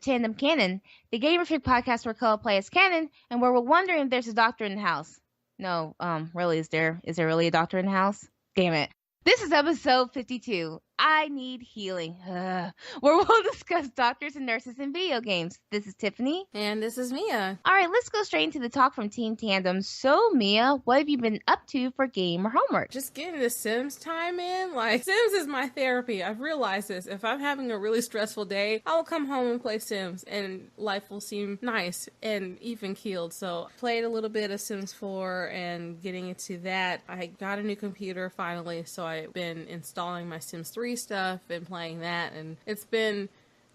Tandem Canon, the gamer freak podcast where co play as canon, and where we're wondering if there's a doctor in the house. No, really, is there? Is there really a doctor in the house? Damn it. This is episode 52. I need healing. Where we'll discuss doctors and nurses in video games. This is Tiffany. And this is Mia. All right, let's go straight into the talk from Team Tandem. So, Mia, what have you been up to for game or homework? Just getting the Sims time in. Like, Sims is my therapy. I've realized this. If I'm having a really stressful day, I will come home and play Sims, and life will seem nice and even-keeled. So, played a little bit of Sims 4 and getting into that. I got a new computer finally, so I've been installing my Sims 3 stuff and playing that, and it's been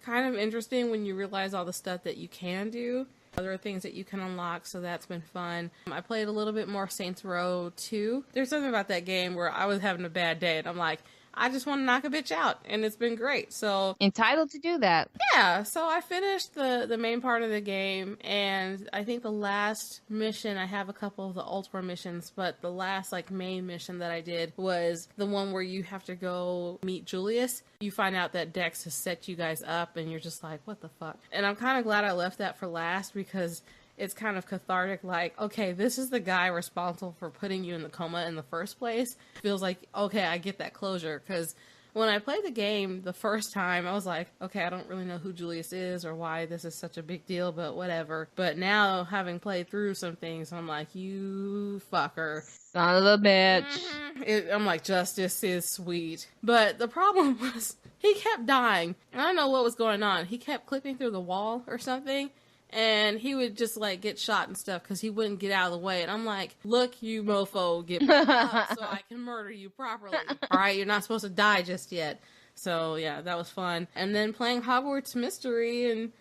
kind of interesting when you realize all the stuff that you can do. There are things that you can unlock, so that's been fun. I played a little bit more Saints Row 2. There's something about that game where I was having a bad day and I'm like, I just want to knock a bitch out, and it's been great. So entitled to do that. Yeah, so I finished the main part of the game, and I think the last mission, I have a couple of the Ultra missions, but the last main mission that I did was the one where you have to go meet Julius. You find out that Dex has set you guys up, and you're just like, what the fuck? And I'm kind of glad I left that for last, because it's kind of cathartic, okay, this is the guy responsible for putting you in the coma in the first place. Feels like, okay, I get that closure, because when I played the game the first time, I was like, okay, I don't really know who Julius is or why this is such a big deal, but whatever. But now, having played through some things, I'm like, you fucker. Son of a bitch. I'm like, justice is sweet. But the problem was, he kept dying. I don't know what was going on. He kept clipping through the wall or something. And he would just get shot and stuff because he wouldn't get out of the way. And I'm like, look, you mofo, get back up so I can murder you properly. All right, you're not supposed to die just yet. So yeah, that was fun. And then playing Hogwarts Mystery and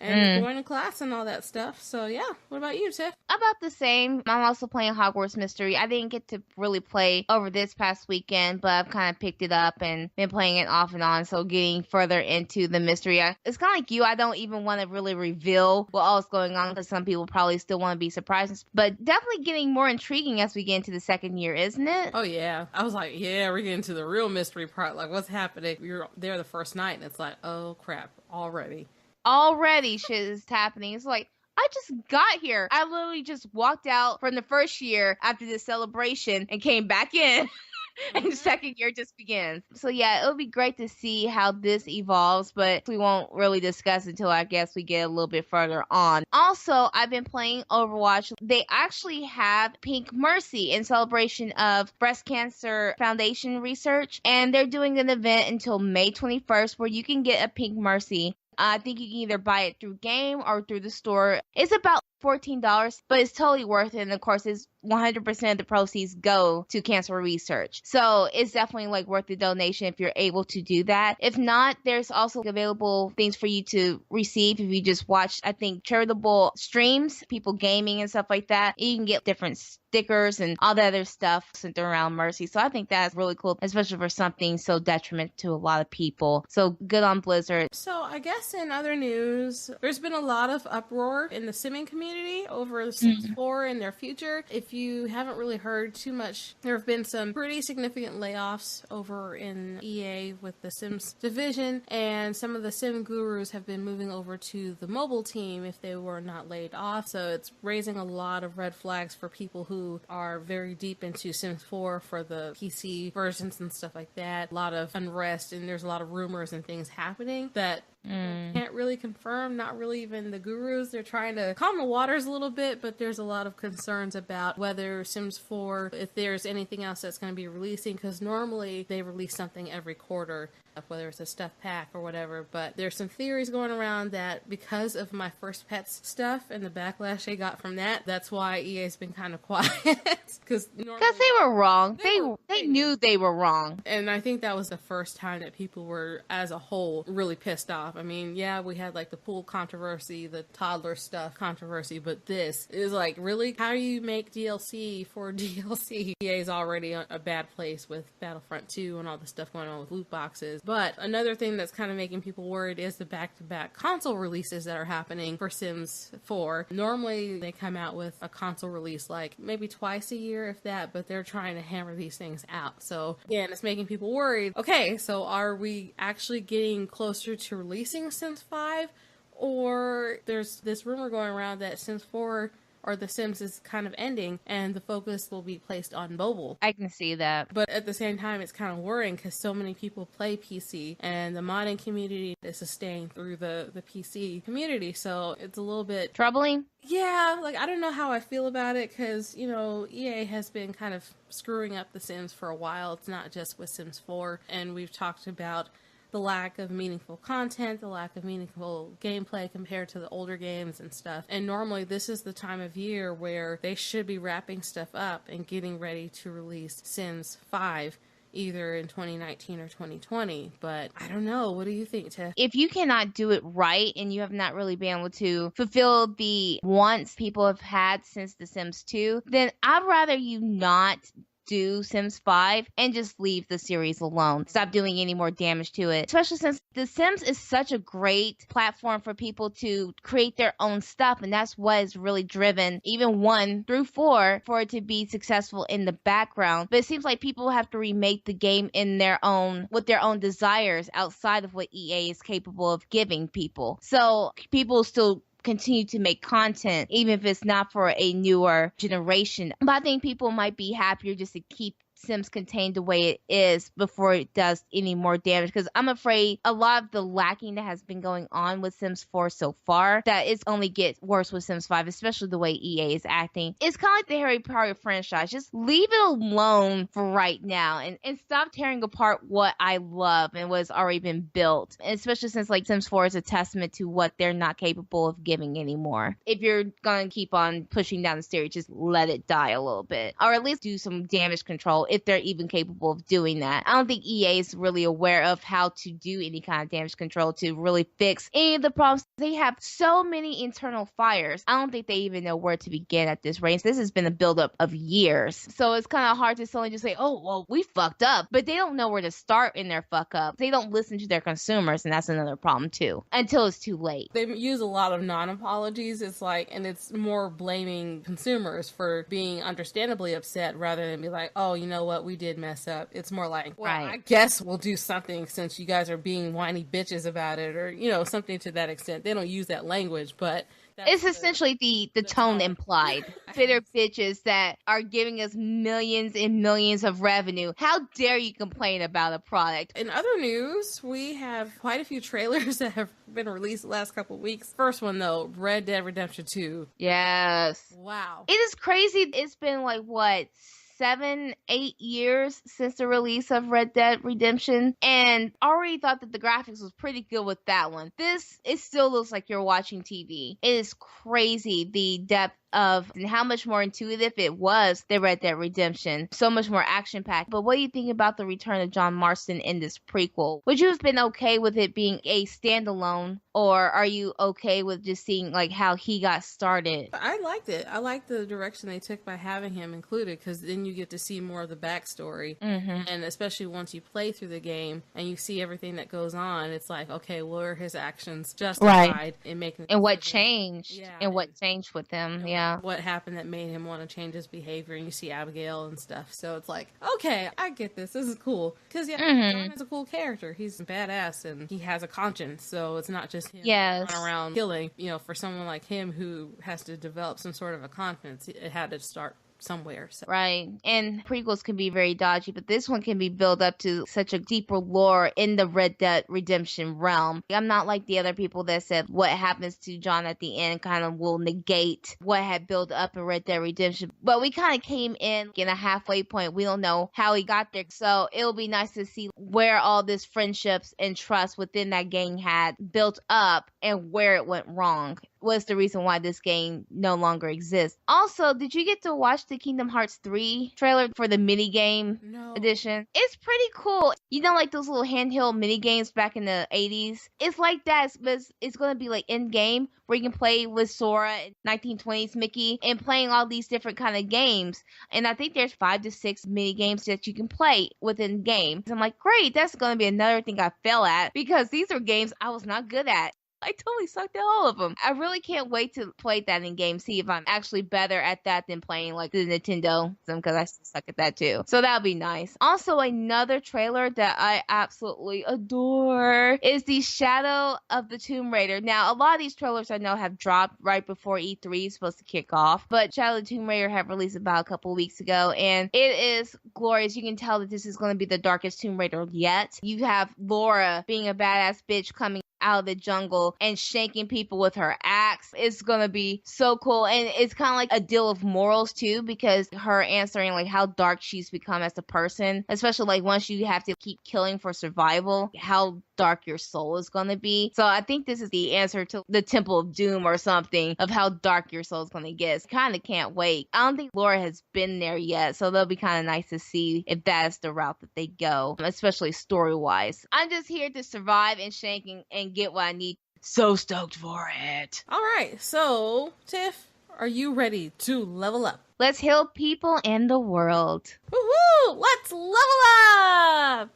going to class and all that stuff. So yeah, what about you, Tiff? About the same. I'm also playing Hogwarts Mystery. I didn't get to really play over this past weekend, but I've kind of picked it up and been playing it off and on. So getting further into the mystery. It's kind of like you. I don't even want to really reveal what all is going on because some people probably still want to be surprised. But definitely getting more intriguing as we get into the second year, isn't it? Oh yeah. I was like, yeah, we're getting to the real mystery part. Like, what's happening? You're there the first night and it's like, oh crap, already shit is happening. It's like, I just got here. I literally just walked out from the first year after the celebration and came back in. And the second year just begins. So yeah, it'll be great to see how this evolves, but we won't really discuss until I guess we get a little bit further on. Also, I've been playing Overwatch. They actually have Pink Mercy in celebration of Breast Cancer Foundation research, and they're doing an event until May 21st where you can get a Pink Mercy. I think you can either buy it through game or through the store. It's about $14, but it's totally worth it. And of course, it's 100% of the proceeds go to cancer research. So it's definitely worth the donation if you're able to do that. If not, there's also available things for you to receive if you just watch, I think, charitable streams, people gaming and stuff like that. You can get different stickers and all the other stuff centered around Mercy. So I think that's really cool, especially for something so detriment to a lot of people. So good on Blizzard. So I guess in other news, there's been a lot of uproar in the simming community over the Sims 4 and their future. If you haven't really heard too much, there have been some pretty significant layoffs over in EA with the Sims division, and some of the Sim gurus have been moving over to the mobile team if they were not laid off. So it's raising a lot of red flags for people who are very deep into Sims 4 for the PC versions and stuff like that. A lot of unrest, and there's a lot of rumors and things happening that can't really confirm, not really even the gurus. They're trying to calm the waters a little bit, but there's a lot of concerns about whether Sims 4, if there's anything else that's going to be releasing, because normally they release something every quarter, whether it's a stuff pack or whatever. But there's some theories going around that because of My First Pets stuff and the backlash they got from that, that's why EA's been kind of quiet. Because they were wrong. They knew they were wrong. And I think that was the first time that people were, as a whole, really pissed off. I mean, yeah, we had the pool controversy, the toddler stuff controversy, but this is really? How do you make DLC for DLC? EA's already a bad place with Battlefront 2 and all the stuff going on with loot boxes. But another thing that's kind of making people worried is the back-to-back console releases that are happening for Sims 4. Normally, they come out with a console release maybe twice a year, if that, but they're trying to hammer these things out. So, again, it's making people worried. Okay, so are we actually getting closer to releasing Sims 5? or there's this rumor going around that Sims 4 or The Sims is kind of ending and the focus will be placed on mobile. I can see that. But at the same time, it's kind of worrying because so many people play PC and the modding community is sustained through the PC community. So it's a little bit troubling. Yeah, like I don't know how I feel about it because, you know, EA has been kind of screwing up The Sims for a while. It's not just with Sims 4. And we've talked about the lack of meaningful content, the lack of meaningful gameplay compared to the older games and stuff. And normally this is the time of year where they should be wrapping stuff up and getting ready to release Sims 5 either in 2019 or 2020. But I don't know. What do you think, Tiff? If you cannot do it right and you have not really been able to fulfill the wants people have had since The Sims 2, then I'd rather you not do Sims 5 and just leave the series alone. Stop doing any more damage to it. Especially since The Sims is such a great platform for people to create their own stuff, and that's what has really driven even 1 through 4 for it to be successful in the background. But it seems like people have to remake the game in their own, with their own desires outside of what EA is capable of giving people. So people still continue to make content, even if it's not for a newer generation. But I think people might be happier just to keep Sims contained the way it is before it does any more damage, because I'm afraid a lot of the lacking that has been going on with Sims 4 so far, that it's only gets worse with Sims 5, especially the way EA is acting. It's kind of like the Harry Potter franchise. Just leave it alone for right now and stop tearing apart what I love and what's already been built, and especially since like Sims 4 is a testament to what they're not capable of giving anymore. If you're gonna keep on pushing down the series, just let it die a little bit, or at least do some damage control if they're even capable of doing that. I don't think EA is really aware of how to do any kind of damage control to really fix any of the problems. They have so many internal fires. I don't think they even know where to begin at this range. This has been a buildup of years. So it's kind of hard to suddenly just say, oh, well, we fucked up. But they don't know where to start in their fuck up. They don't listen to their consumers, and that's another problem too, until it's too late. They use a lot of non-apologies. It's like, and it's more blaming consumers for being understandably upset rather than be like, oh, you know what, we did mess up. It's more like, well, right, I guess we'll do something since you guys are being whiny bitches about it, or, you know, something to that extent. They don't use that language, but it's essentially the tone implied. Bitter bitches that are giving us millions and millions of revenue. How dare you complain about a product? In other news, we have quite a few trailers that have been released the last couple of weeks. First one, though, Red Dead Redemption 2. Yes. Wow. It is crazy. It's been like, what, 7-8 years since the release of Red Dead Redemption, and already thought that the graphics was pretty good with that one. This, it still looks like you're watching TV. It is crazy, the depth of and how much more intuitive it was than Red Dead Redemption. So much more action packed. But what do you think about the return of John Marston in this prequel? Would you have been okay with it being a standalone, or are you okay with just seeing like how he got started? I liked it. I liked the direction they took by having him included, because then you get to see more of the backstory. And especially once you play through the game and you see everything that goes on, it's like, okay, what are his actions justified in making, and what changed, and what changed with him? What happened that made him want to change his behavior, and you see Abigail and stuff. So it's like, okay, I get this. This is cool. Because, John is a cool character. He's badass, and he has a conscience. So it's not just him running around killing. You know, for someone like him who has to develop some sort of a confidence, it had to start somewhere. So. Right. And prequels can be very dodgy, but this one can be built up to such a deeper lore in the Red Dead Redemption realm. I'm not like the other people that said what happens to John at the end kind of will negate what had built up in Red Dead Redemption. But we kind of came in a halfway point. We don't know how he got there. So it'll be nice to see where all this friendships and trust within that gang had built up and where it went wrong. Was the reason why this game no longer exists. Also, did you get to watch the Kingdom Hearts 3 trailer for the minigame edition? It's pretty cool. You know, like those little handheld minigames back in the 80s? It's like that, but it's going to be like in-game where you can play with Sora and 1920s Mickey and playing all these different kind of games. And I think there's 5 to 6 minigames that you can play within game. So I'm like, great, that's going to be another thing I fail at, because these are games I was not good at. I totally sucked at all of them. I really can't wait to play that in game, see if I'm actually better at that than playing like the Nintendo, because I still suck at that too. So that'll be nice. Also, another trailer that I absolutely adore is the Shadow of the Tomb Raider. Now, a lot of these trailers I know have dropped right before E3 is supposed to kick off, but Shadow of the Tomb Raider have released about a couple weeks ago, and it is glorious. You can tell that this is going to be the darkest Tomb Raider yet. You have Laura being a badass bitch coming out of the jungle and shanking people with her axe. It's gonna be so cool, and it's kind of like a deal of morals too, because her answering like how dark she's become as a person, especially like once you have to keep killing for survival, how dark your soul is gonna be. So I think this is the answer to the Temple of Doom or something, of how dark your soul is gonna get. Kind of can't wait. I don't think Laura has been there yet, so that'll be kind of nice to see if that's the route that they go, especially story wise. I'm just here to survive and shank and get what I need. So stoked for it. All right, so Tiff, are you ready to level up? Let's heal people and the world. Woohoo! Let's level up!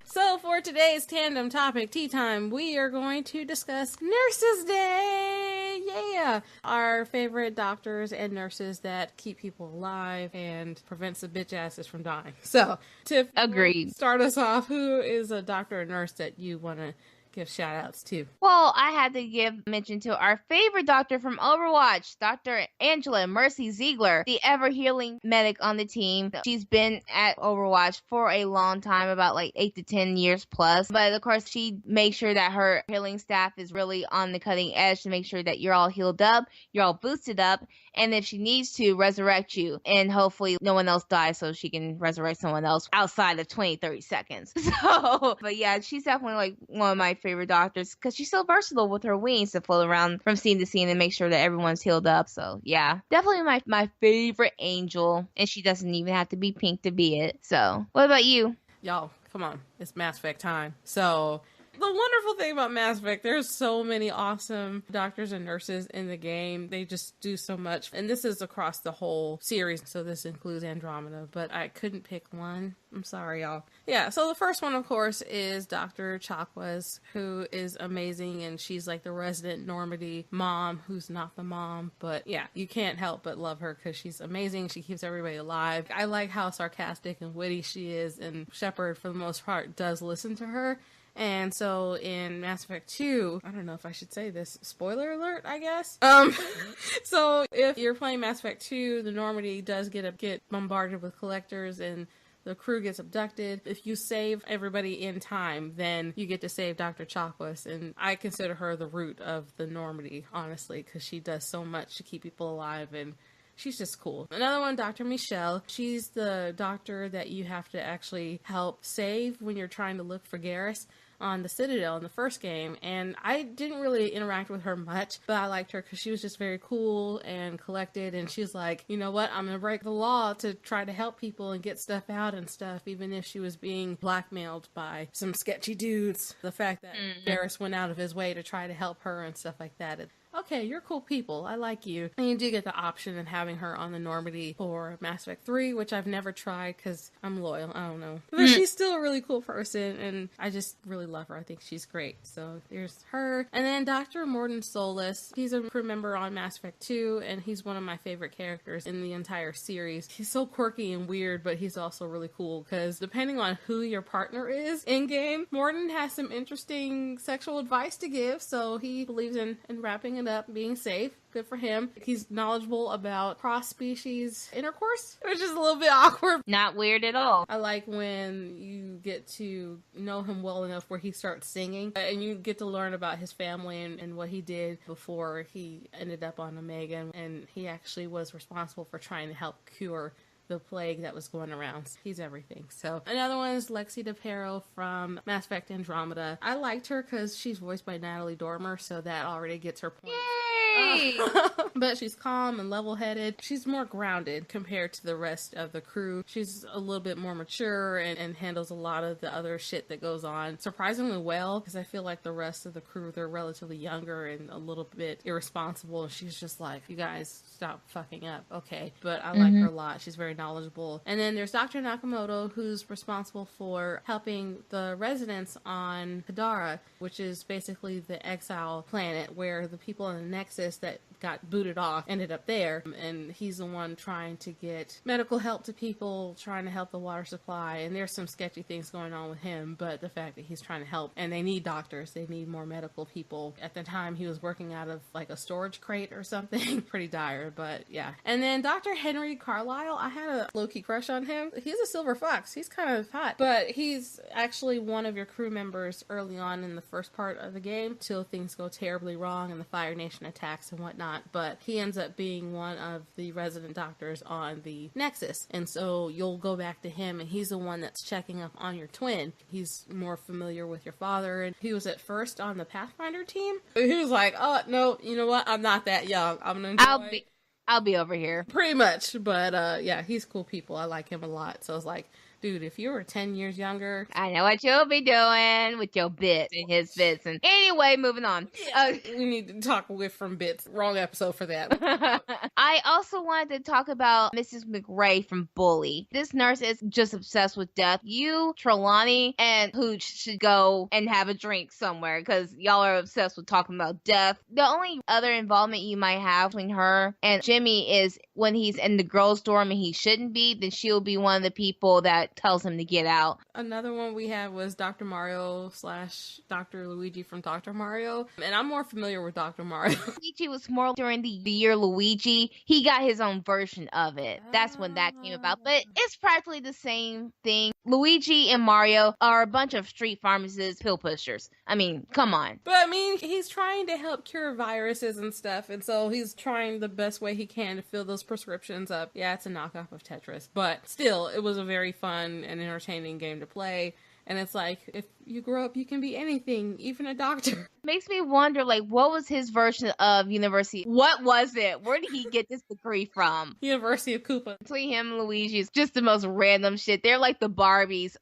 So for today's tandem topic, tea time, we are going to discuss Nurses Day! Yeah! Our favorite doctors and nurses that keep people alive and prevents the bitch asses from dying. So, Tiff, agreed. Start us off. Who is a doctor or nurse that you want to give shout outs to? Well, I had to give mention to our favorite doctor from Overwatch, Dr. Angela Mercy Ziegler, the ever healing medic on the team. She's been at Overwatch for a long time, about like 8 to 10 years plus. But of course, she makes sure that her healing staff is really on the cutting edge to make sure that you're all healed up, you're all boosted up, and if she needs to, resurrect you. And hopefully no one else dies so she can resurrect someone else outside of 20-30 seconds. So, but yeah, she's definitely like one of my favorite doctors because she's so versatile with her wings to float around from scene to scene and make sure that everyone's healed up. So yeah, definitely my favorite angel, and she doesn't even have to be pink to be it. So what about you? Y'all, come on, it's Mass Effect time. So the wonderful thing about Mass Effect, there's so many awesome doctors and nurses in the game. They just do so much. And this is across the whole series, so this includes Andromeda, but I couldn't pick one. I'm sorry, y'all. Yeah, so the first one, of course, is Dr. Chakwas, who is amazing, and she's like the resident Normandy mom who's not the mom. But yeah, you can't help but love her because she's amazing. She keeps everybody alive. I like how sarcastic and witty she is, and Shepard, for the most part, does listen to her. And so in Mass Effect 2, I don't know if I should say this, spoiler alert, I guess. So if you're playing Mass Effect 2, the Normandy does get bombarded with collectors and the crew gets abducted. If you save everybody in time, then you get to save Dr. Chakwas, and I consider her the root of the Normandy, honestly, because she does so much to keep people alive, and she's just cool. Another one, Dr. Michelle. She's the doctor that you have to actually help save when you're trying to look for Garrus on the Citadel in the first game, and I didn't really interact with her much, but I liked her because she was just very cool and collected, and she's like, you know what, I'm gonna break the law to try to help people and get stuff out and stuff, even if she was being blackmailed by some sketchy dudes. The fact that Garrus went out of his way to try to help her and stuff like that, okay, you're cool people. I like you. And you do get the option of having her on the Normandy for Mass Effect 3, which I've never tried because I'm loyal. I don't know. But she's still a really cool person, and I just really love her. I think she's great. So there's her. And then Dr. Mordin Solus. He's a crew member on Mass Effect 2, and he's one of my favorite characters in the entire series. He's so quirky and weird, but he's also really cool because depending on who your partner is in-game, Mordin has some interesting sexual advice to give, so he believes in wrapping it up, being safe. Good for him. He's knowledgeable about cross-species intercourse, which is a little bit awkward. Not weird at all. I like when you get to know him well enough where he starts singing, and you get to learn about his family and what he did before he ended up on Omega, and he actually was responsible for trying to help cure the plague that was going around. He's everything. So another one is Lexi DePero from Mass Effect Andromeda. I liked her because she's voiced by Natalie Dormer, so that already gets her points. Yay! But she's calm and level-headed. She's more grounded compared to the rest of the crew. She's a little bit more mature and handles a lot of the other shit that goes on surprisingly well, because I feel like the rest of the crew, they're relatively younger and a little bit irresponsible, and she's just like, you guys stop fucking up. Okay. But I like her a lot. She's very knowledgeable. And then there's Dr. Nakamoto, who's responsible for helping the residents on Kadara, which is basically the exile planet where the people in the Nexus that got booted off ended up there. And he's the one trying to get medical help to people, trying to help the water supply. And there's some sketchy things going on with him, but the fact that he's trying to help, and they need doctors, they need more medical people. At the time, he was working out of like a storage crate or something. Pretty dire, but yeah. And then Dr. Henry Carlisle, I had a low-key crush on him. He's a silver fox. He's kind of hot, but he's actually one of your crew members early on in the first part of the game till things go terribly wrong and the Fire Nation attacks and whatnot. But he ends up being one of the resident doctors on the Nexus, and so you'll go back to him, and he's the one that's checking up on your twin. He's more familiar with your father, and he was at first on the Pathfinder team. He was like, oh no, you know what, I'm not that young, I'm gonna enjoy. I'll be over here. Pretty much, but yeah, he's cool people. I like him a lot. So I was like, dude, if you were 10 years younger... I know what you'll be doing with your bits and his bits. And anyway, moving on. We need to talk with from bits. Wrong episode for that. I also wanted to talk about Mrs. McRae from Bully. This nurse is just obsessed with death. You, Trelawney, and Hooch should go and have a drink somewhere because y'all are obsessed with talking about death. The only other involvement you might have between her and Jimmy is when he's in the girls' dorm and he shouldn't be, then she'll be one of the people that tells him to get out. Another one we had was Dr. Mario / Dr. Luigi from Dr. Mario. And I'm more familiar with Dr. Mario. Luigi was more during the year Luigi. He got his own version of it. That's when that came about. But it's practically the same thing. Luigi and Mario are a bunch of street pharmacists, pill pushers. I mean, come on. But I mean, he's trying to help cure viruses and stuff. And so he's trying the best way he can to fill those prescriptions up. Yeah, it's a knockoff of Tetris. But still, it was a very fun and entertaining game to play. And it's like, if you grow up, you can be anything, even a doctor. Makes me wonder, like, what was his version of university? What was it? Where did he get this degree from? University of Koopa. Between him and Luigi, it's just the most random shit. They're like the Barbies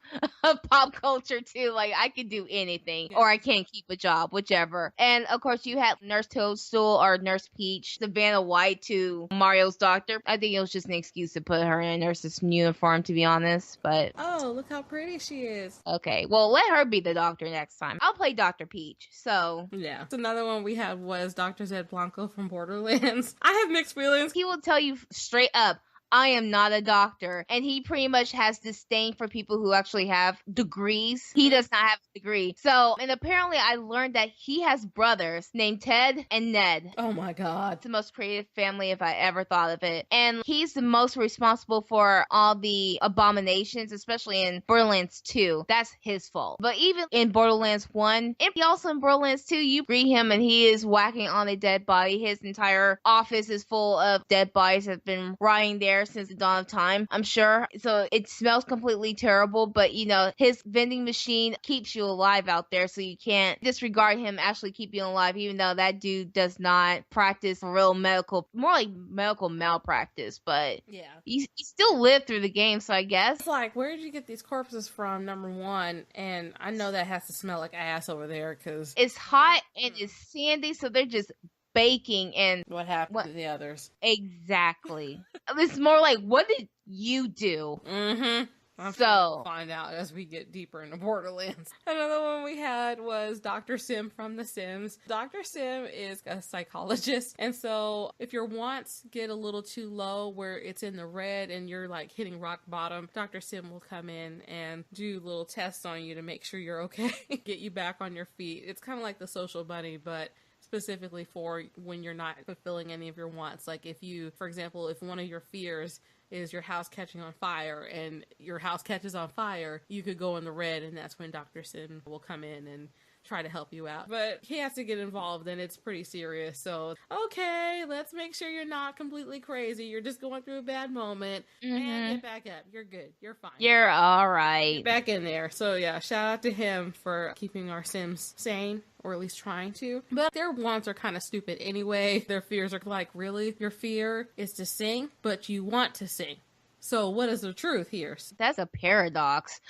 of pop culture, too. Like, I could do anything, or I can't keep a job, whichever. And, of course, you had Nurse Toadstool or Nurse Peach, Savannah White to Mario's doctor. I think it was just an excuse to put her in a nurse's uniform, to be honest, but... Oh, look how pretty she is. Okay, well, let her be the doctor next time. I'll play Dr. Peach, so... Yeah. Another one we had was Dr. Zed Blanco from Borderlands. I have mixed feelings. He will tell you straight up, I am not a doctor. And he pretty much has disdain for people who actually have degrees. He does not have a degree. So, and apparently I learned that he has brothers named Ted and Ned. Oh my God. It's the most creative family if I ever thought of it. And he's the most responsible for all the abominations, especially in Borderlands 2. That's his fault. But even in Borderlands 1, and also in Borderlands 2, you greet him and he is whacking on a dead body. His entire office is full of dead bodies that have been rotting there since the dawn of time, I'm sure. So it smells completely terrible, but you know, his vending machine keeps you alive out there, so you can't disregard him actually keeping you alive, even though that dude does not practice real medical, more like medical malpractice, but yeah, he still lived through the game, so I guess. It's like, where did you get these corpses from, number one? And I know that has to smell like ass over there, because it's hot and it's sandy, so they're just baking. And what happened to the others? Exactly. It's more like, what did you do? I'm sure we'll find out as we get deeper into Borderlands. Another one we had was Dr. Sim from The Sims. Dr. Sim is a psychologist, and so if your wants get a little too low where it's in the red and you're like hitting rock bottom, Dr. Sim will come in and do little tests on you to make sure you're okay, get you back on your feet. It's kind of like the social bunny, but specifically for when you're not fulfilling any of your wants. Like if you, for example, if one of your fears is your house catching on fire and your house catches on fire, you could go in the red, and that's when Dr. Sim will come in and try to help you out. But he has to get involved and it's pretty serious. So, okay, let's make sure you're not completely crazy. You're just going through a bad moment. And get back up. You're good. You're fine. You're all right. Get back in there. So yeah, shout out to him for keeping our Sims sane. Or at least trying to. But their wants are kind of stupid anyway. Their fears are like, really? Your fear is to sing, but you want to sing. So what is the truth here? That's a paradox.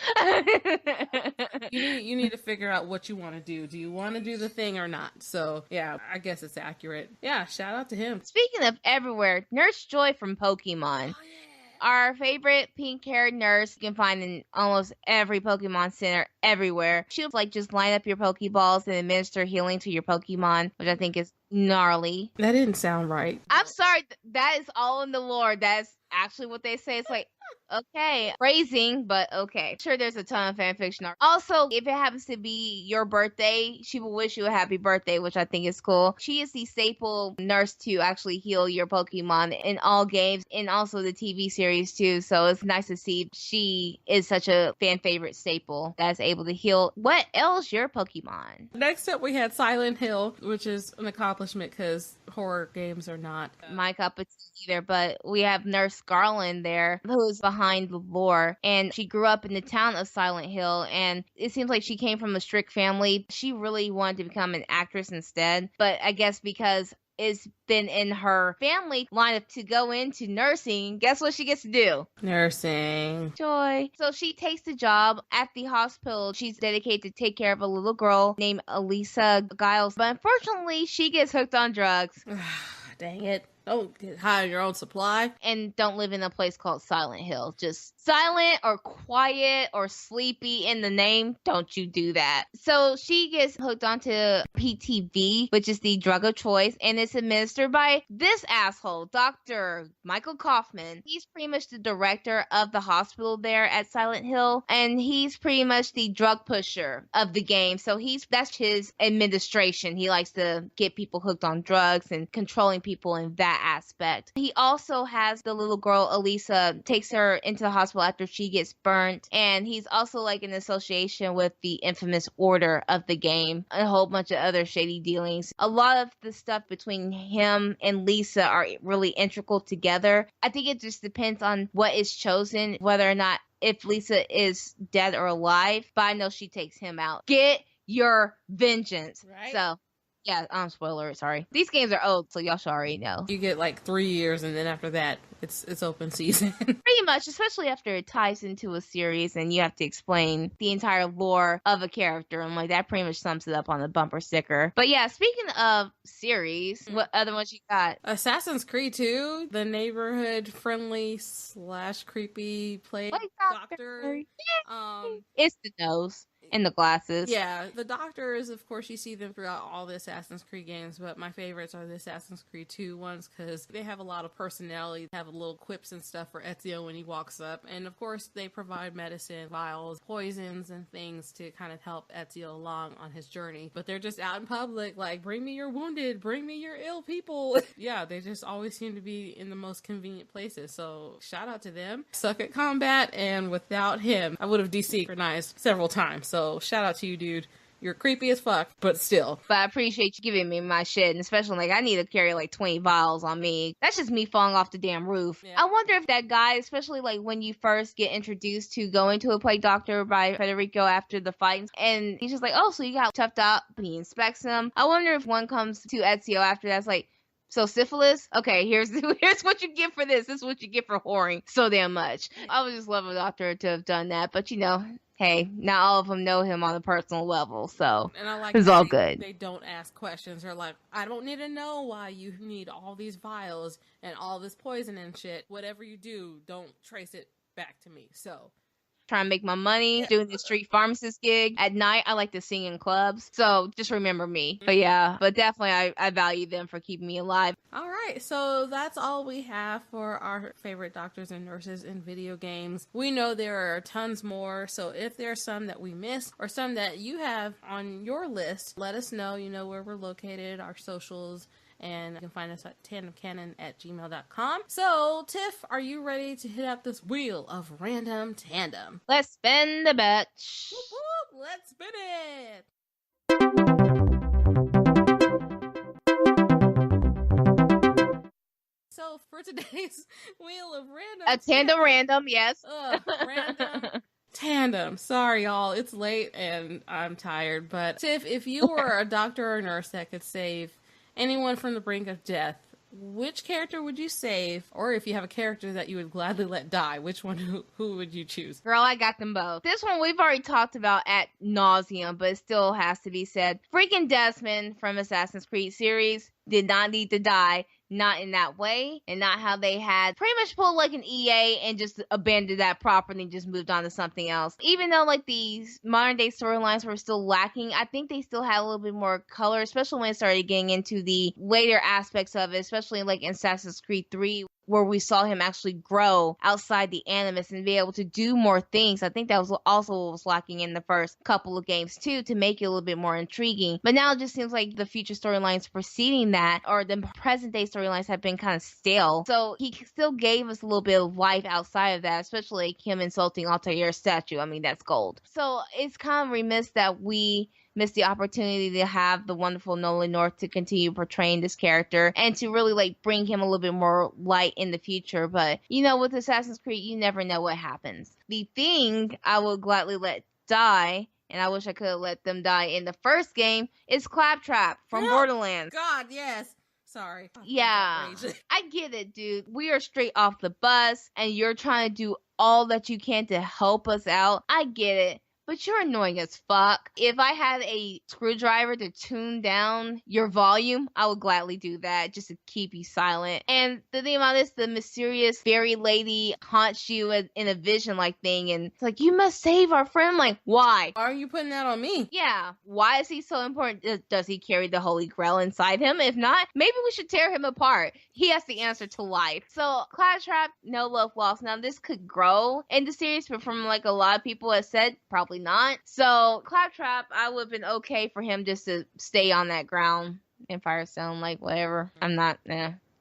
You need to figure out what you want to do. Do you want to do the thing or not? So yeah, I guess it's accurate. Yeah, shout out to him. Speaking of everywhere, Nurse Joy from Pokemon. Oh, yeah. Our favorite pink-haired nurse you can find in almost every Pokemon Center everywhere. She'll like just line up your Pokeballs and administer healing to your Pokemon, which I think is gnarly. That didn't sound right. I'm sorry, that is all in the lore. That's actually what they say. It's like, okay, phrasing, but okay. Sure, there's a ton of fan fiction art. Also, if it happens to be your birthday, she will wish you a happy birthday, which I think is cool. She is the staple nurse to actually heal your Pokemon in all games and also the TV series too. So it's nice to see she is such a fan favorite staple that's able to heal what ails your Pokemon. Next up, we had Silent Hill, which is an accomplishment because horror games are not my cup of tea either, but we have Nurse Garland there who's behind the lore, and she grew up in the town of Silent Hill, and it seems like she came from a strict family. She really wanted to become an actress instead, but I guess because it's been in her family line to go into nursing, guess what she gets to do? Nursing. Joy. So she takes the job at the hospital. She's dedicated to take care of a little girl named Elisa Giles, but unfortunately she gets hooked on drugs. Dang it. Don't get high on your own supply. And don't live in a place called Silent Hill. Just silent or quiet or sleepy in the name. Don't you do that. So she gets hooked onto PTV, which is the drug of choice, and it's administered by this asshole, Dr. Michael Kaufman. He's pretty much the director of the hospital there at Silent Hill, and he's pretty much the drug pusher of the game. So that's his administration. He likes to get people hooked on drugs and controlling people in that aspect. He also has the little girl, Elisa, takes her into the hospital after she gets burnt, and he's also like in association with the infamous Order of the game, a whole bunch of other shady dealings. A lot of the stuff between him and Lisa are really integral together. I think it just depends on what is chosen, whether or not if Lisa is dead or alive, but I know she takes him out. Get your vengeance. Right. So yeah, spoiler, sorry. These games are old, so y'all should already know. You get like 3 years, and then after that, it's open season. Pretty much, especially after it ties into a series and you have to explain the entire lore of a character. And like that pretty much sums it up on the bumper sticker. But yeah, speaking of series, what other ones you got? Assassin's Creed 2, the neighborhood friendly / creepy play doctor. It's the nose. And the glasses. Yeah, the doctors, of course, you see them throughout all the Assassin's Creed games, but my favorites are the Assassin's Creed 2 ones because they have a lot of personality, have little quips and stuff for Ezio when he walks up, and of course, they provide medicine, vials, poisons, and things to kind of help Ezio along on his journey, but they're just out in public, like, bring me your wounded, bring me your ill people. Yeah, they just always seem to be in the most convenient places, so shout out to them. Suck at combat, and without him, I would have desynchronized several times, so shout out to you, dude. You're creepy as fuck, but still. But I appreciate you giving me my shit, and especially like I need to carry like 20 vials on me. That's just me falling off the damn roof. Yeah. I wonder if that guy, especially like when you first get introduced to going to a plague doctor by Federico after the fight, and he's just like, oh, so you got toughed up, and he inspects him. I wonder if one comes to Ezio after that's like, so syphilis? Okay, here's what you get for this. This is what you get for whoring so damn much. I would just love a doctor to have done that, but you know, hey, not all of them know him on a personal level, so and I like it's all good. They don't ask questions. They're like, I don't need to know why you need all these vials and all this poison and shit. Whatever you do, don't trace it back to me. So trying to make my money doing the street pharmacist gig at night. I like to sing in clubs, so just remember me. But yeah, but definitely I value them for keeping me alive. All right, so that's all we have for our favorite doctors and nurses in video games. We know there are tons more, so if there's some that we missed or some that you have on your list, let us know. You know where we're located, our socials, and you can find us at tandemcanon@gmail.com. So, Tiff, are you ready to hit out this wheel of random tandem? Let's spin the bitch. Whoop, whoop, let's spin it. So, for today's wheel of random a tandem random, yes. Random tandem. Sorry, y'all. It's late and I'm tired. But, Tiff, if you were a doctor or nurse that could save anyone from the brink of death, which character would you save? Or if you have a character that you would gladly let die, which one, who would you choose? Girl, I got them both. This one we've already talked about at nauseum, but it still has to be said. Freaking Desmond from Assassin's Creed series did not need to die. Not in that way, and not how they had pretty much pulled like an EA and just abandoned that property and just moved on to something else. Even though like these modern day storylines were still lacking, I think they still had a little bit more color, especially when it started getting into the later aspects of it, especially like in Assassin's Creed 3, where we saw him actually grow outside the animus and be able to do more things. I think that was also what was lacking in the first couple of games too, to make it a little bit more intriguing. But now it just seems like the future storylines preceding that, or the present day storylines, have been kind of stale. So he still gave us a little bit of life outside of that, especially like him insulting Altair's statue. I mean, that's gold. So it's kind of remiss that we missed the opportunity to have the wonderful Nolan North to continue portraying this character and to really like bring him a little bit more light in the future. But you know, with Assassin's Creed, you never know what happens. The thing I would gladly let die, and I wish I could have let them die in the first game, is Claptrap from Borderlands. God, yes. Sorry. Yeah, I get it, dude. We are straight off the bus and you're trying to do all that you can to help us out. I get it. But you're annoying as fuck. If I had a screwdriver to tune down your volume, I would gladly do that just to keep you silent. And the thing about this, the mysterious fairy lady haunts you in a vision-like thing, and it's like, you must save our friend. Like, why? Why are you putting that on me? Yeah. Why is he so important? Does he carry the Holy Grail inside him? If not, maybe we should tear him apart. He has the answer to life. So, Claptrap, no love lost. Now, this could grow in the series, but from like a lot of people have said, probably not. So Claptrap, I would have been okay for him just to stay on that ground in Firestone, like whatever. I'm not,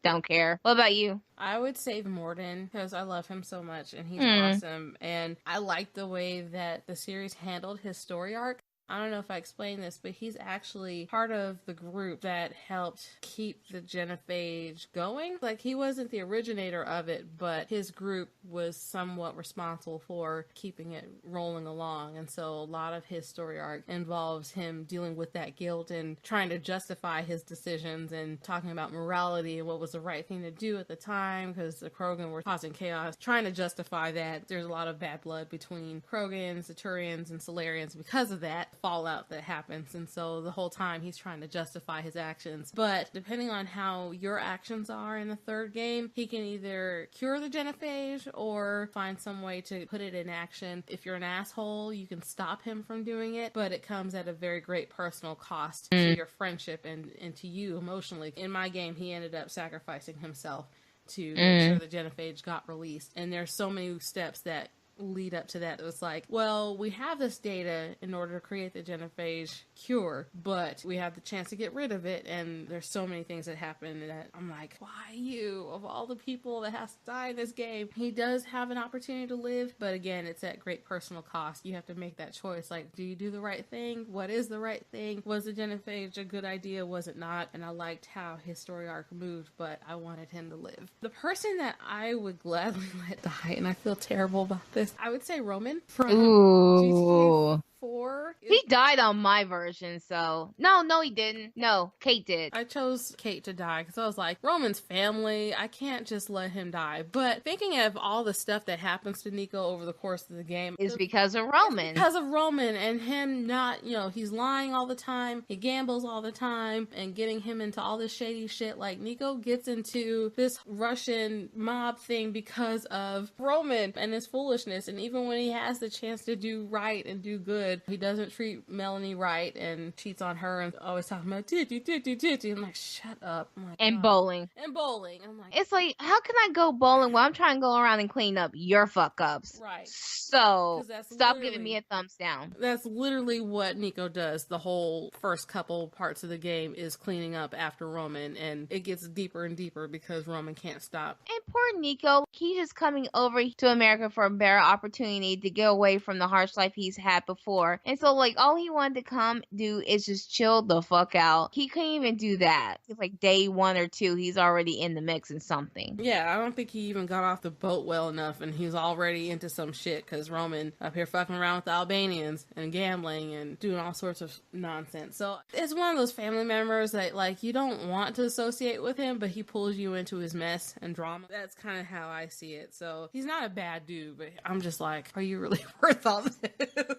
don't care. What about you? I would save Morden because I love him so much and he's awesome. And I like the way that the series handled his story arc. I don't know if I explained this, but he's actually part of the group that helped keep the genophage going. Like, he wasn't the originator of it, but his group was somewhat responsible for keeping it rolling along. And so a lot of his story arc involves him dealing with that guilt and trying to justify his decisions and talking about morality and what was the right thing to do at the time, because the Krogan were causing chaos. Trying to justify that. There's a lot of bad blood between Krogans, Turians, and Solarians because of that fallout that happens, and so the whole time he's trying to justify his actions. But depending on how your actions are in the third game, he can either cure the genophage or find some way to put it in action. If you're an asshole, you can stop him from doing it, but it comes at a very great personal cost to your friendship and to you emotionally. In my game, he ended up sacrificing himself to make sure the genophage got released, and there's so many steps that lead up to that. It was like, well, we have this data in order to create the genophage cure, but we have the chance to get rid of it, and there's so many things that happen that I'm like, why you? Of all the people that has to die in this game, he does have an opportunity to live, but again, it's at great personal cost. You have to make that choice. Like, do you do the right thing? What is the right thing? Was the genophage a good idea? Was it not? And I liked how his story arc moved, but I wanted him to live. The person that I would gladly let die, and I feel terrible about this, I would say Roman from GTA 4. He died on my version, so... No, he didn't. No, Kate did. I chose Kate to die because I was like, Roman's family, I can't just let him die. But thinking of all the stuff that happens to Nico over the course of the game... It's because of Roman. Because of Roman and him not, he's lying all the time, he gambles all the time, and getting him into all this shady shit. Like, Nico gets into this Russian mob thing because of Roman and his foolishness. And even when he has the chance to do right and do good, he doesn't treat Melanie right and cheats on her and always talking about titty. I'm like, shut up. I'm like, and bowling. And bowling. I'm like, it's like, how can I go bowling while I'm trying to go around and clean up your fuck ups? Right. So stop giving me a thumbs down. That's literally what Nico does. The whole first couple parts of the game is cleaning up after Roman, and it gets deeper and deeper because Roman can't stop. And poor Nico, he's just coming over to America for a better opportunity to get away from the harsh life he's had before. before. And so, like, all he wanted to come do is just chill the fuck out. He couldn't even do that. It's like day 1 or 2, he's already in the mix in something. Yeah, I don't think he even got off the boat well enough, and he's already into some shit because Roman up here fucking around with the Albanians and gambling and doing all sorts of nonsense. So it's one of those family members that, like, you don't want to associate with him, but he pulls you into his mess and drama. That's kind of how I see it. So he's not a bad dude, but I'm just like, are you really worth all this?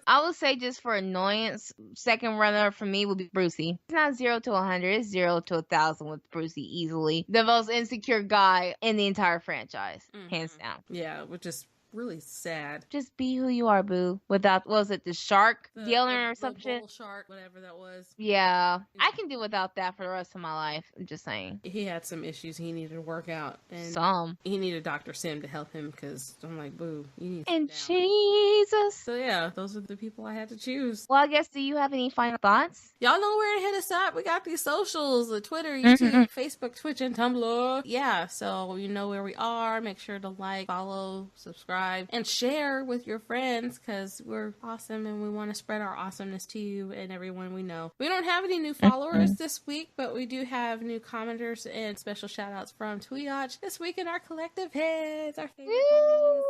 I would say, just for annoyance, second runner for me would be Brucey. It's not 0 to 100, it's 0 to 1,000 with Brucey easily. The most insecure guy in the entire franchise, hands down. Yeah, which is really sad. Just be who you are, boo. Without, what was it, the shark dealer or some shit? Bull shark, whatever that was. Yeah, I can do without that for the rest of my life. I'm just saying. He had some issues he needed to work out. And some. He needed Dr. Sim to help him because I'm like, boo, you need to And sit down. Jesus. So yeah, those are the people I had to choose. Well, I guess, do you have any final thoughts? Y'all know where to hit us up. We got these socials, the Twitter, YouTube, Facebook, Twitch, and Tumblr. Yeah, so you know where we are. Make sure to like, follow, subscribe, and share with your friends because we're awesome and we want to spread our awesomeness to you and everyone we know. We don't have any new followers this week, but we do have new commenters and special shout outs from Tweetotch this week in our collective heads, our favorite homies.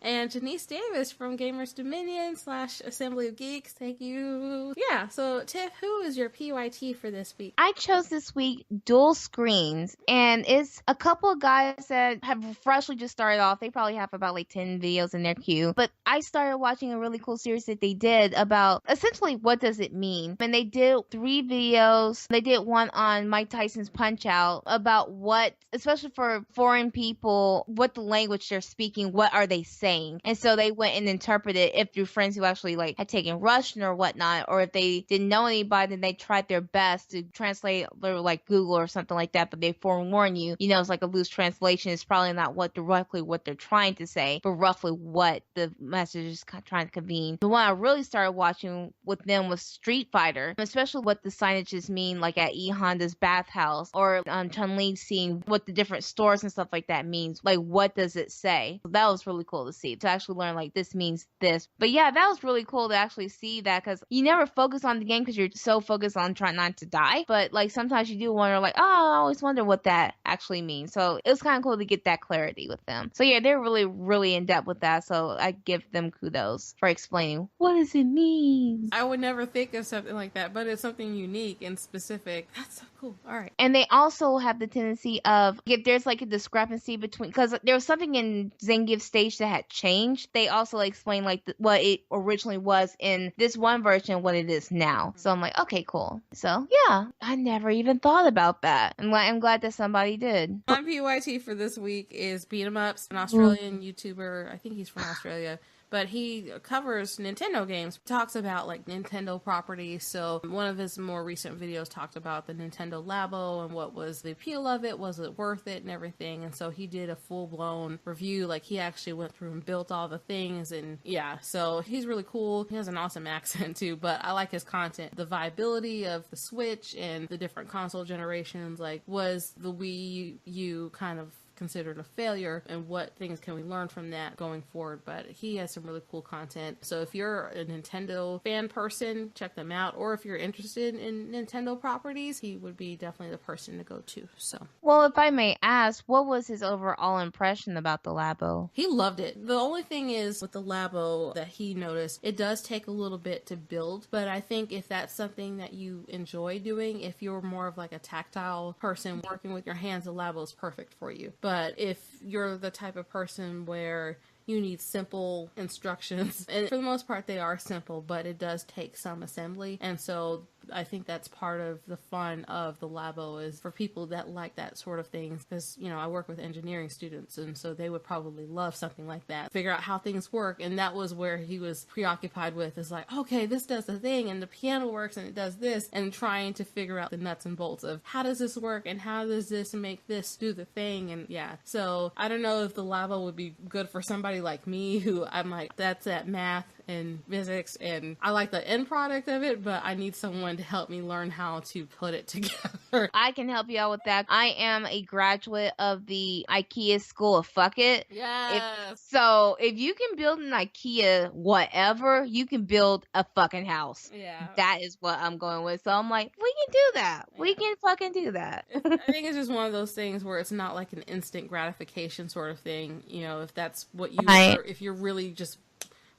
And Janice Davis from Gamers Dominion / Assembly of Geeks. Thank you. Yeah, so Tiff, who is your PYT for this week? I chose this week Dual Screens, and it's a couple of guys that have freshly just started off. They probably have about like 10 videos in their queue, but I started watching a really cool series that they did about essentially what does it mean. And they did 3 videos. They did one on Mike Tyson's Punch Out about what, especially for foreign people, what the language they're speaking, what are they saying. And so they went and interpreted if through friends who actually like had taken Russian or whatnot, or if they didn't know anybody, then they tried their best to translate like Google or something like that, but they forewarn you, you know, it's like a loose translation. It's probably not directly what they're trying to say, but roughly what the message is trying to convene. The one I really started watching with them was Street Fighter, especially what the signages mean, like at E Honda's bathhouse, or Chun-Li seeing what the different stores and stuff like that means. Like, what does it say? So that was really cool to see, to actually learn like this means this. But yeah, that was really cool to actually see that, because you never focus on the game because you're so focused on trying not to die. But like sometimes you do wonder, like, oh, I always wonder what that actually means. So it was kind of cool to get that clarity with them. So yeah, they're really, really in depth with that. So I give them kudos for explaining what does it mean. I would never think of something like that, but it's something unique and specific. That's so cool. All right. And they also have the tendency of, if there's like a discrepancy between, because there was something in Zangief's stage that had changed, they also explain like what it originally was in this one version, what it is now. So I'm like, okay, cool. So yeah, I never even thought about that. I'm glad that somebody did. My PYT for this week is Beat 'em Ups, an Australian YouTuber. I think he's from Australia. But he covers Nintendo games, talks about like Nintendo properties. So one of his more recent videos talked about the Nintendo Labo and what was the appeal of it, was it worth it and everything. And so he did a full-blown review, like he actually went through and built all the things. And yeah, so he's really cool. He has an awesome accent too, but I like his content. The viability of the Switch and the different console generations, like was the Wii U kind of considered a failure, and what things can we learn from that going forward. But he has some really cool content. So if you're a Nintendo fan person, check them out. Or if you're interested in Nintendo properties, he would be definitely the person to go to. So, well, if I may ask, what was his overall impression about the Labo? He loved it. The only thing is with the Labo that he noticed, it does take a little bit to build, but I think if that's something that you enjoy doing, if you're more of like a tactile person working with your hands, the Labo is perfect for you. But if you're the type of person where you need simple instructions, and for the most part they are simple, but it does take some assembly, and so I think that's part of the fun of the Labo, is for people that like that sort of things, because, you know, I work with engineering students, and so they would probably love something like that, figure out how things work. And that was where he was preoccupied with, is like, okay, this does the thing, and the piano works, and it does this, and trying to figure out the nuts and bolts of how does this work, and how does this make this do the thing. And yeah, so I don't know if the Labo would be good for somebody like me, who I'm like, that's that math and physics, and I like the end product of it, but I need someone to help me learn how to put it together. I can help you out with that. I am a graduate of the IKEA School of Fuck It. Yes. So if you can build an IKEA whatever, you can build a fucking house. Yeah. That is what I'm going with. So I'm like, we can do that. Yeah. We can fucking do that. I think it's just one of those things where it's not like an instant gratification sort of thing. You know, if that's what you are, if you're really just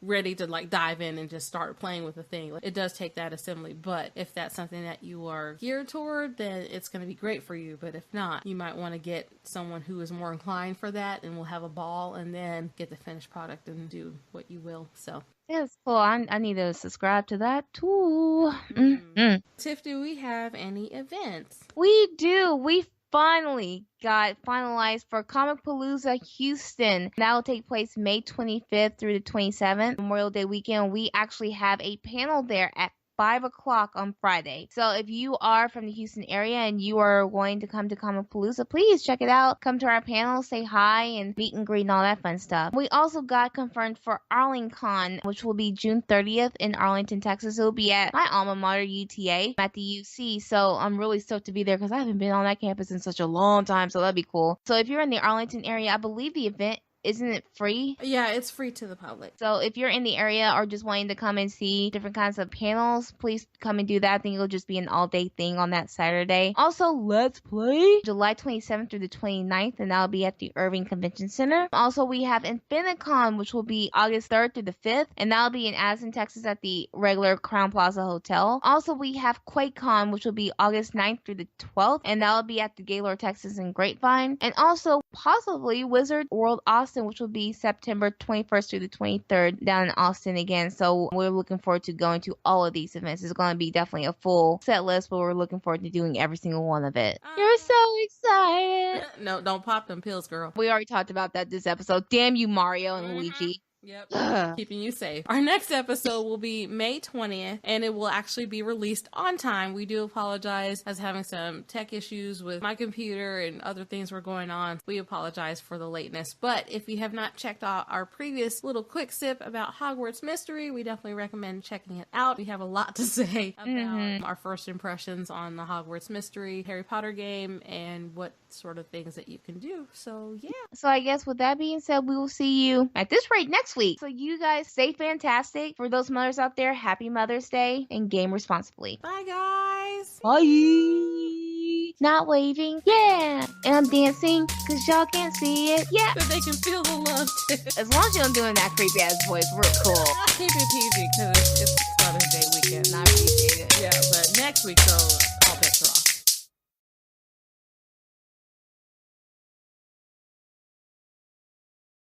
ready to like dive in and just start playing with the thing, it does take that assembly. But if that's something that you are geared toward, then it's going to be great for you. But if not, you might want to get someone who is more inclined for that and will have a ball, and then get the finished product and do what you will. So it's cool. I need to subscribe to that too. Mm-hmm. Tiff, do we have any events? We do. We finally got finalized for Comicpalooza Houston. That will take place May 25th through the 27th, Memorial Day weekend. We actually have a panel there at 5 o'clock on Friday. So if you are from the Houston area and you are going to come to Comicpalooza, please check it out. Come to our panel, say hi, and meet and greet and all that fun stuff. We also got confirmed for Arlington, which will be June 30th in Arlington, Texas. It will be at my alma mater, UTA, at the UC. So I'm really stoked to be there because I haven't been on that campus in such a long time. So that'd be cool. So if you're in the Arlington area, I believe the event, isn't it free? Yeah, it's free to the public. So if you're in the area or just wanting to come and see different kinds of panels, please come and do that. I think it'll just be an all-day thing on that Saturday. Also, Let's Play July 27th through the 29th, and that'll be at the Irving Convention Center. Also, we have Infinicon, which will be August 3rd through the 5th, and that'll be in Addison, Texas at the regular Crown Plaza Hotel. Also, we have QuakeCon, which will be August 9th through the 12th, and that'll be at the Gaylord, Texas in Grapevine. And also, possibly Wizard World Austin, which will be September 21st through the 23rd down in Austin again. So we're looking forward to going to all of these events. It's going to be definitely a full set list, but we're looking forward to doing every single one of it. You're so excited. No, don't pop them pills, girl. We already talked about that this episode. Damn you, Mario and Luigi. Yep. Keeping you safe. Our next episode will be May 20th, and it will actually be released on time. We do apologize as having some tech issues with my computer and other things were going on. We apologize for the lateness. But if you have not checked out our previous little quick sip about Hogwarts Mystery, we definitely recommend checking it out. We have a lot to say about our first impressions on the Hogwarts Mystery Harry Potter game and what sort of things that you can do. So yeah. So I guess with that being said, we will see you at this rate next week. So you guys stay fantastic. For those mothers out there, happy Mother's Day and game responsibly. Bye guys. Bye. Not waving. Yeah. And I'm dancing because y'all can't see it. Yeah. So they can feel the love too. As long as you don't doing that creepy ass voice, we're cool. I'll keep it PG because it's Mother's Day weekend. I appreciate it. Yeah, but next week though, I'll bet you're off.